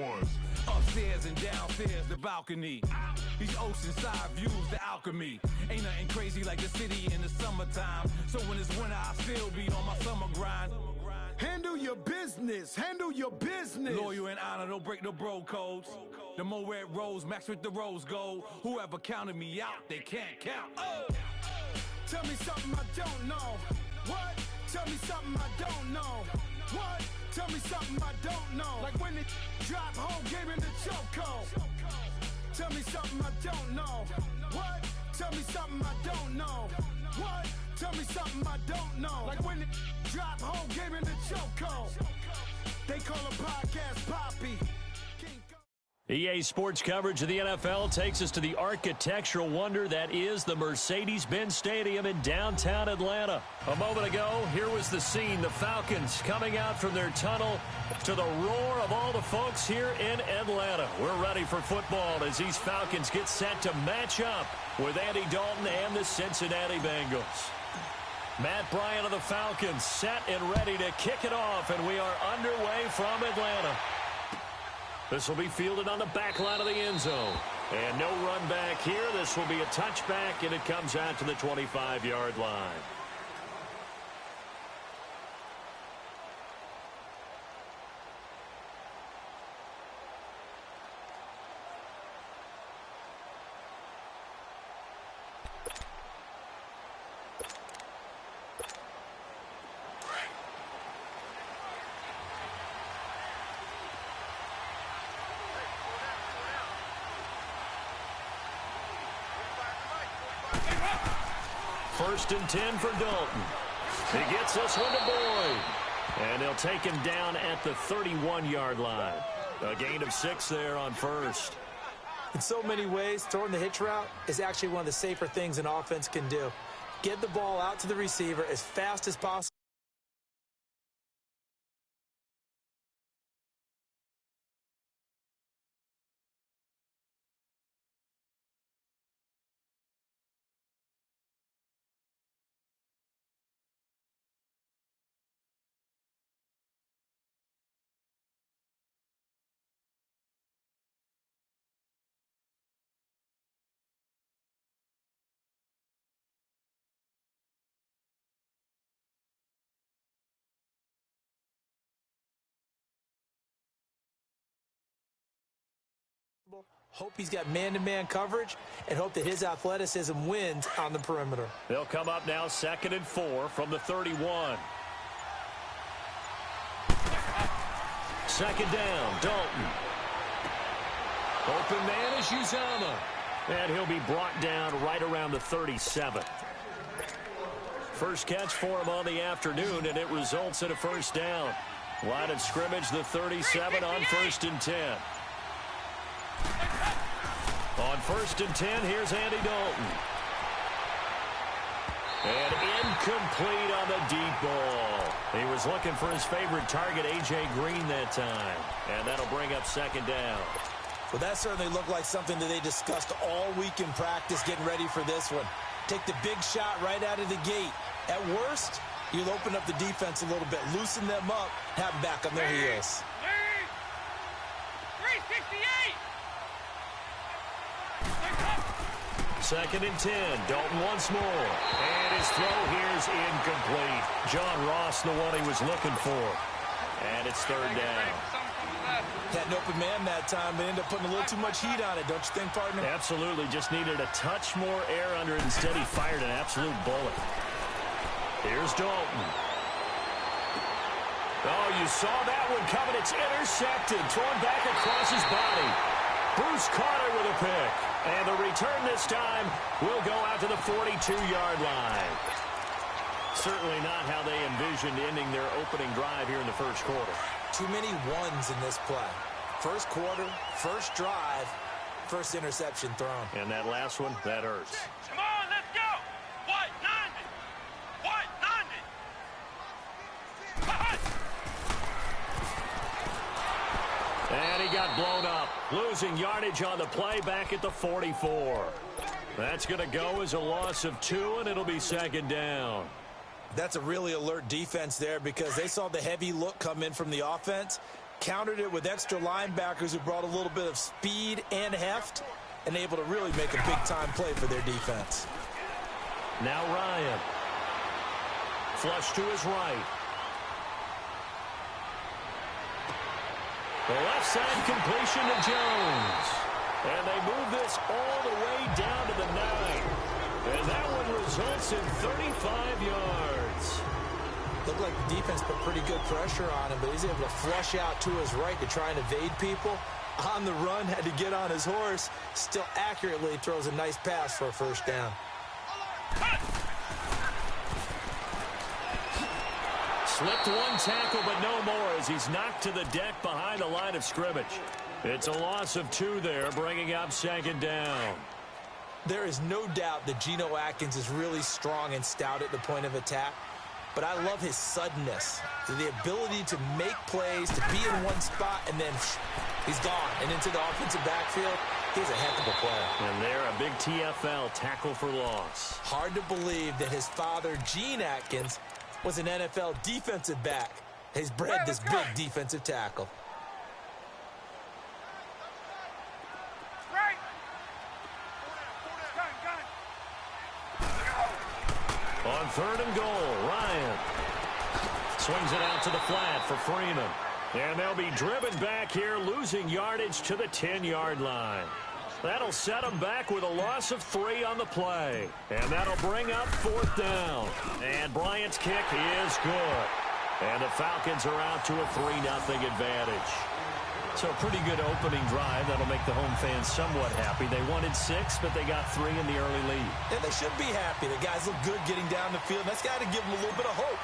ones. Upstairs and downstairs, the balcony. These oceanside views, the alchemy. Ain't nothing crazy like the city in the summertime. So when it's winter, I still be on my summer grind. Handle your business. Handle your business. Loyal and honor, don't break the bro codes. The more red rose, max with the rose gold. Whoever counted me out, they can't count. Oh. Tell me something I don't know. What? Tell me something I don't know. What? Tell me something I don't know. Like when it drop whole game in the chokehold. Tell me something I don't know. What? Tell me something I don't know. What? Tell me something I don't know. Like when it drop whole game in the chokehold. They call a podcast Poppy. EA Sports coverage of the NFL takes us to the architectural wonder that is the Mercedes-Benz Stadium in downtown Atlanta. A moment ago, here was the scene. The Falcons coming out from their tunnel to the roar of all the folks here in Atlanta. We're ready for football as these Falcons get set to match up with Andy Dalton and the Cincinnati Bengals. Matt Bryant of the Falcons set and ready to kick it off, and we are underway from Atlanta. This will be fielded on the back line of the end zone. And no run back here. This will be a touchback, and it comes out to the 25-yard line. First and 10 for Dalton. He gets this one to Boyd. And they'll take him down at the 31-yard line. A gain of 6 there on first. In so many ways, throwing the hitch route is actually one of the safer things an offense can do. Get the ball out to the receiver as fast as possible. Hope he's got man-to-man coverage and hope that his athleticism wins on the perimeter. They'll come up now 2nd and 4 from the 31. Second down, Dalton. Open man is Uzama. And he'll be brought down right around the 37. First catch for him on the afternoon, and it results in a first down. Line of scrimmage, the 37 on 1st and 10. On 1st and 10, here's Andy Dalton. And incomplete on the deep ball. He was looking for his favorite target, A.J. Green, that time. And that'll bring up 2nd down. Well, that certainly looked like something that they discussed all week in practice, getting ready for this one. Take the big shot right out of the gate. At worst, you'll open up the defense a little bit, loosen them up, have them back on their heels. 368! 2nd and 10. Dalton once more. And his throw here's incomplete. John Ross, the one he was looking for. And it's 3rd down. Had an open man that time, but ended up putting a little too much heat on it, don't you think, partner? Absolutely. Just needed a touch more air under it. Instead, he fired an absolute bullet. Here's Dalton. Oh, you saw that one coming. It's intercepted. Thrown back across his body. Bruce Carter with a pick. And the return this time will go out to the 42-yard line. Certainly not how they envisioned ending their opening drive here in the first quarter. Too many ones in this play. First quarter, first drive, first interception thrown. And that last one, that hurts. Come on, let's go! White 90! White 90! And he got blown up, losing yardage on the play back at the 44. That's going to go as a loss of 2, and it'll be 2nd down. That's a really alert defense there because they saw the heavy look come in from the offense. countered it with extra linebackers who brought a little bit of speed and heft and able to really make a big-time play for their defense. Now Ryan. Flush to his right. The left side completion to Jones. And they move this all the way down to the 9. And that one results in 35 yards. Looked like the defense put pretty good pressure on him, but he's able to flush out to his right to try and evade people. On the run, had to get on his horse. Still accurately throws a nice pass for a first down. Slipped one tackle, but no more as he's knocked to the deck behind the line of scrimmage. It's a loss of 2 there, bringing up second down. There is no doubt that Geno Atkins is really strong and stout at the point of attack. But I love his suddenness, the ability to make plays, to be in one spot, and then he's gone. And into the offensive backfield, he's a heck of a player. And there, a big TFL, tackle for loss. Hard to believe that his father, Gene Atkins, was an NFL defensive back. He's bred this big defensive tackle. On 3rd and goal, Ryan swings it out to the flat for Freeman. And they'll be driven back here, losing yardage to the 10-yard line. That'll set them back with a loss of 3 on the play. And that'll bring up 4th down. And Bryant's kick is good. And the Falcons are out to a 3-0 advantage. So a pretty good opening drive. That'll make the home fans somewhat happy. They wanted 6, but they got 3 in the early lead. And they should be happy. The guys look good getting down the field. That's got to give them a little bit of hope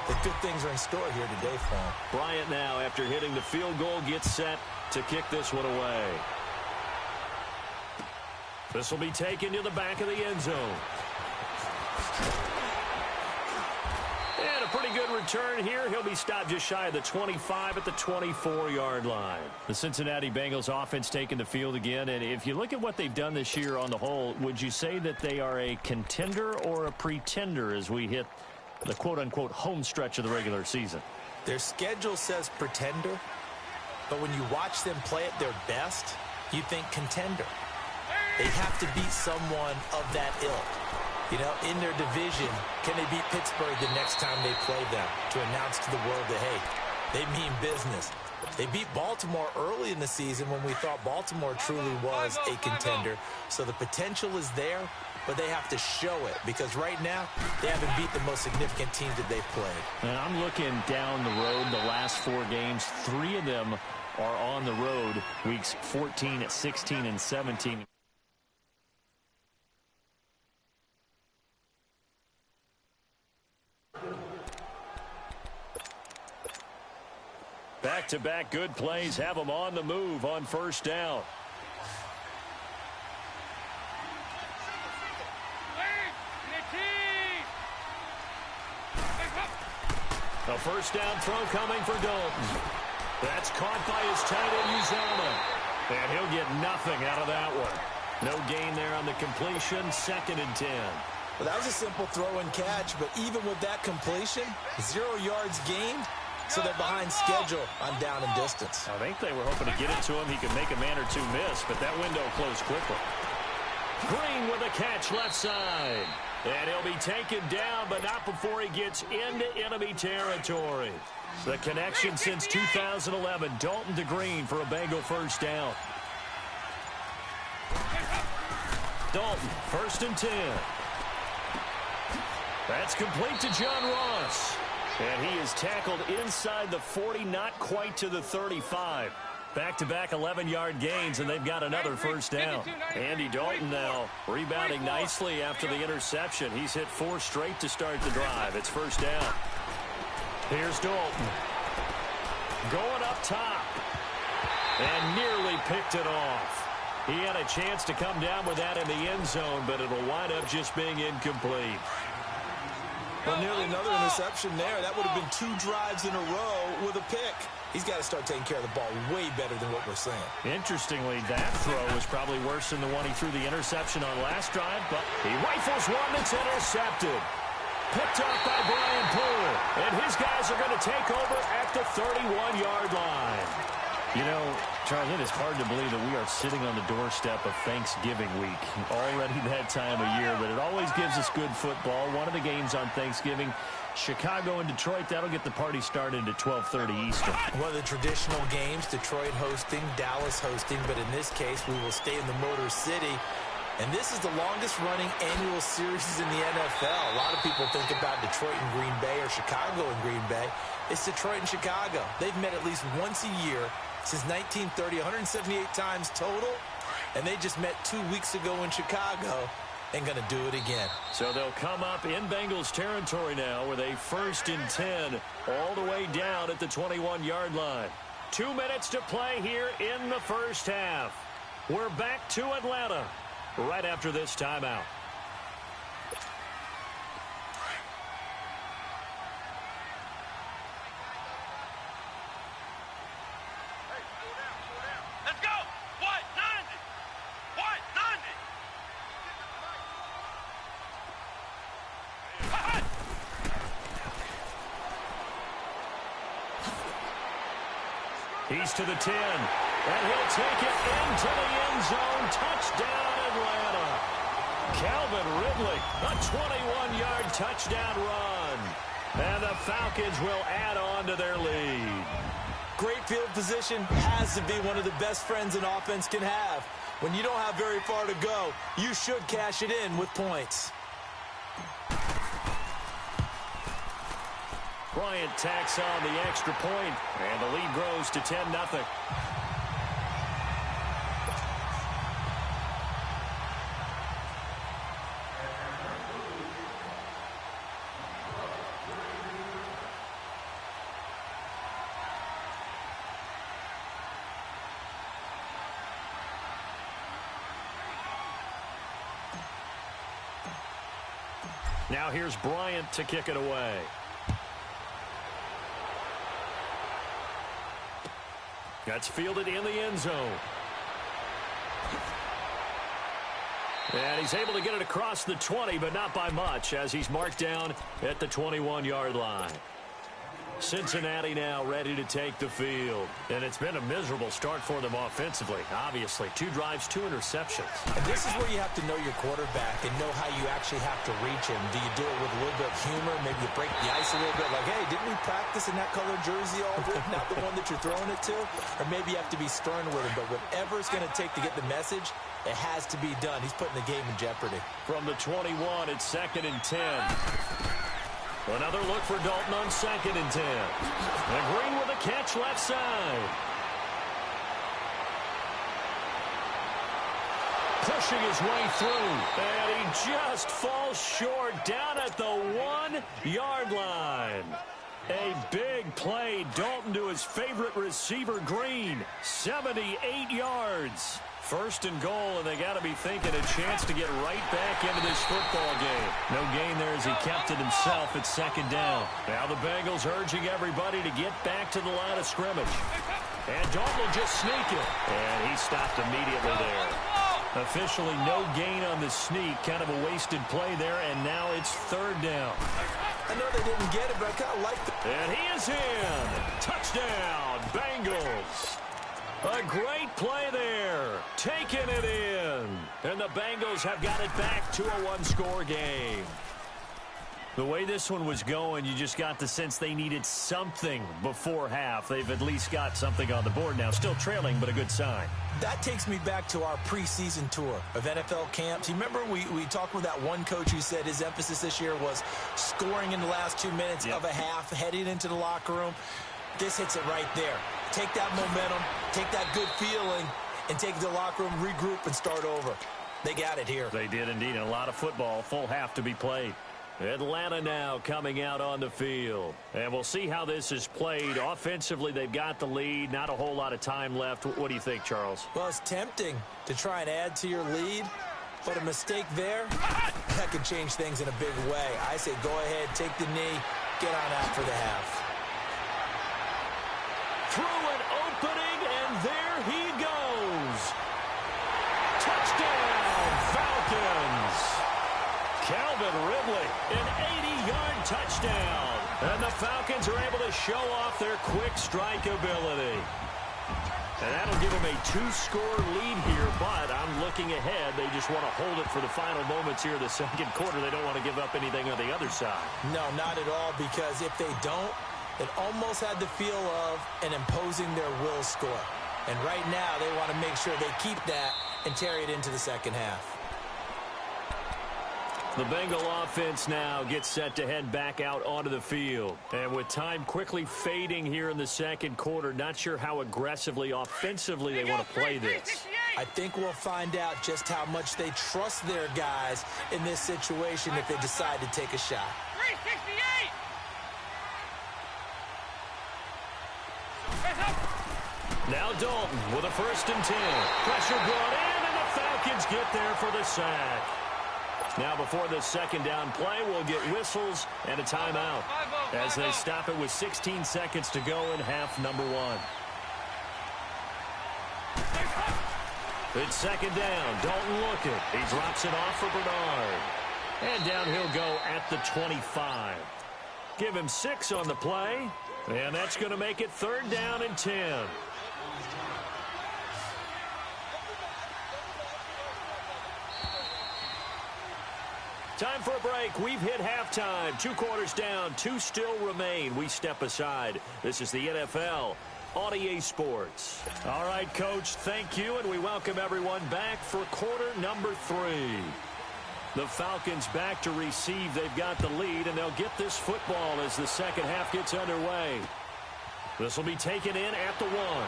that good things are in store here today for them. Bryant now, after hitting the field goal, gets set to kick this one away. This will be taken to the back of the end zone. And a pretty good return here. He'll be stopped just shy of the 25 at the 24-yard line. The Cincinnati Bengals offense taking the field again. And if you look at what they've done this year on the whole, would you say that they are a contender or a pretender as we hit the quote-unquote home stretch of the regular season? Their schedule says pretender, but when you watch them play at their best, you think contender. They have to beat someone of that ilk. You know, in their division, can they beat Pittsburgh the next time they play them to announce to the world that, hey, they mean business? They beat Baltimore early in the season when we thought Baltimore truly was a contender. So the potential is there, but they have to show it because right now they haven't beat the most significant teams that they've played. And I'm looking down the road, the last 4 games, 3 of them are on the road, weeks 14, 16, and 17. Back-to-back good plays have them on the move on first down. A first down throw coming for Dalton. That's caught by his tight end, Uzomah. And he'll get nothing out of that one. No gain there on the completion, 2nd and 10. Well, that was a simple throw and catch, but even with that completion, 0 yards gained. So they're behind schedule on down and distance. I think they were hoping to get it to him. He could make a man or 2 miss, but that window closed quickly. Green with a catch left side. And he'll be taken down, but not before he gets into enemy territory. The connection since 2011. Dalton to Green for a Bengal first down. Dalton, 1st and 10. That's complete to John Ross. And he is tackled inside the 40, not quite to the 35. Back-to-back 11-yard gains, and they've got another first down. Andy Dalton now rebounding nicely after the interception. He's hit 4 straight to start the drive. It's first down. Here's Dalton. Going up top. And nearly picked it off. He had a chance to come down with that in the end zone, but it'll wind up just being incomplete. Well, nearly another interception there. That would have been 2 drives in a row with a pick. He's got to start taking care of the ball way better than what we're saying. Interestingly, that throw was probably worse than the one he threw the interception on last drive, but he rifles one that's intercepted. Picked off by Brian Poole. And his guys are going to take over at the 31-yard line. You know, Charles, it is hard to believe that we are sitting on the doorstep of Thanksgiving week. Already that time of year, but it always gives us good football. One of the games on Thanksgiving, Chicago and Detroit, that'll get the party started at 12:30 Eastern. One of the traditional games, Detroit hosting, Dallas hosting, but in this case, we will stay in the Motor City. And this is the longest-running annual series in the NFL. A lot of people think about Detroit and Green Bay or Chicago and Green Bay. It's Detroit and Chicago. They've met at least once a year since 1930, 178 times total, and they just met 2 weeks ago in Chicago and going to do it again. So they'll come up in Bengals territory now with a 1st and 10 all the way down at the 21-yard line. 2 minutes to play here in the first half. We're back to Atlanta right after this timeout. Let's go. What? 90. What? 90. He's to the 10, and he'll take it into the end zone. Touchdown, Atlanta. Calvin Ridley, a 21-yard touchdown run. And the Falcons will add on to their lead. Great field position has to be one of the best friends an offense can have. When you don't have very far to go, you should cash it in with points. Bryant tacks on the extra point, and the lead grows to 10-0. Now here's Bryant to kick it away. That's fielded in the end zone. And he's able to get it across the 20, but not by much, as he's marked down at the 21-yard line. Cincinnati now ready to take the field. And it's been a miserable start for them offensively, obviously. 2 drives, 2 interceptions. And this is where you have to know your quarterback and know how you actually have to reach him. Do you do it with a little bit of humor? Maybe you break the ice a little bit, like, hey, didn't we practice in that colored jersey all week? Not the one that you're throwing it to? Or maybe you have to be stern with him. But whatever it's going to take to get the message, it has to be done. He's putting the game in jeopardy. From the 21, it's 2nd and 10. Another look for Dalton on 2nd and 10. And Green with a catch left side. Pushing his way through. And he just falls short down at the 1-yard line. A big play. Dalton to his favorite receiver, Green. 78 yards. 1st and goal, and they got to be thinking a chance to get right back into this football game. No gain there as he kept it himself at 2nd down. Now the Bengals urging everybody to get back to the line of scrimmage. And Dalton will just sneak it. And he stopped immediately there. Officially no gain on the sneak. Kind of a wasted play there, and now it's 3rd down. I know they didn't get it, but I kind of like it. And he is in. Touchdown, Bengals. A great play there, taking it in. And the Bengals have got it back to a 1-score game. The way this one was going, you just got the sense they needed something before half. They've at least got something on the board now. Still trailing, but a good sign. That takes me back to our preseason tour of NFL camps. You remember we talked with that one coach who said his emphasis this year was scoring in the last 2 minutes of a half, heading into the locker room. This hits it right there. Take that momentum, take that good feeling, and take it to the locker room, regroup, and start over. They got it here. They did indeed. And a lot of football, full half to be played. Atlanta now coming out on the field. And we'll see how this is played. Offensively, they've got the lead. Not a whole lot of time left. What do you think, Charles? Well, it's tempting to try and add to your lead, but a mistake there, that could change things in a big way. I say go ahead, take the knee, get on out for the half. Through an opening, and there he goes. Touchdown, Falcons. Calvin Ridley, an 80-yard touchdown. And the Falcons are able to show off their quick strike ability. And that'll give them a 2-score lead here, but I'm looking ahead. They just want to hold it for the final moments here in the second quarter. They don't want to give up anything on the other side. No, not at all, because if they don't, it almost had the feel of an imposing their will score. And right now, they want to make sure they keep that and carry it into the second half. The Bengal offense now gets set to head back out onto the field. And with time quickly fading here in the second quarter, not sure how aggressively, offensively they want to play this. I think we'll find out just how much they trust their guys in this situation if they decide to take a shot. 368! Now Dalton with a 1st and 10. Pressure brought in, and the Falcons get there for the sack. Now before the second down play, we'll get whistles and a timeout as they stop it with 16 seconds to go in half number 1. It's second down. Dalton looking. He drops it off for Bernard. And down he'll go at the 25. Give him 6 on the play, and that's going to make it 3rd down and 10. Time for a break. We've hit halftime. 2 quarters down. 2 still remain. We step aside. This is the NFL on EA Sports. All right, Coach, thank you, and we welcome everyone back for quarter number 3. The Falcons back to receive. They've got the lead, and they'll get this football as the second half gets underway. This will be taken in at the 1.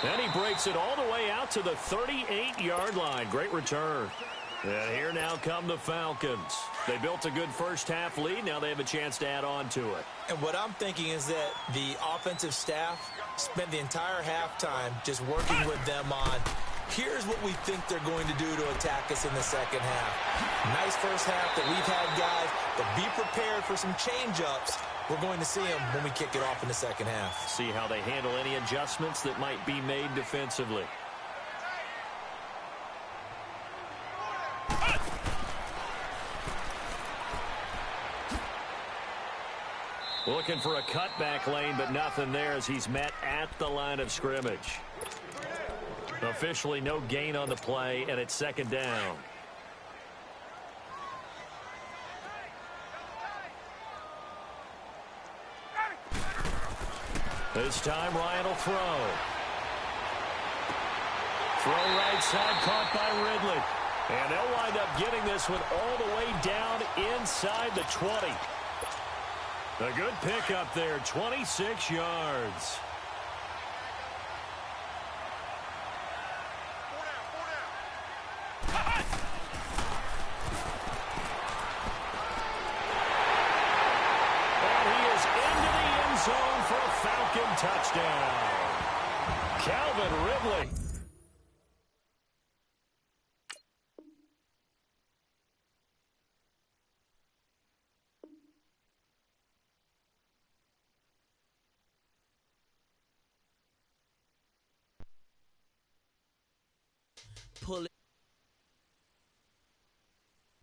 And he breaks it all the way out to the 38-yard line. Great return. And here now come the Falcons. They built a good first half lead. Now they have a chance to add on to it. And what I'm thinking is that the offensive staff spent the entire halftime just working with them on, here's what we think they're going to do to attack us in the second half. Nice first half that we've had, guys, but be prepared for some change-ups. We're going to see them when we kick it off in the second half. See how they handle any adjustments that might be made defensively. Looking for a cutback lane, but nothing there as he's met at the line of scrimmage. Officially no gain on the play, and it's second down. This time Ryan will throw. Throw right side, caught by Ridley. And they'll wind up getting this one all the way down inside the 20. A good pickup there, 26 yards. And he is into the end zone for a Falcon touchdown. Calvin Ridley. Pull it.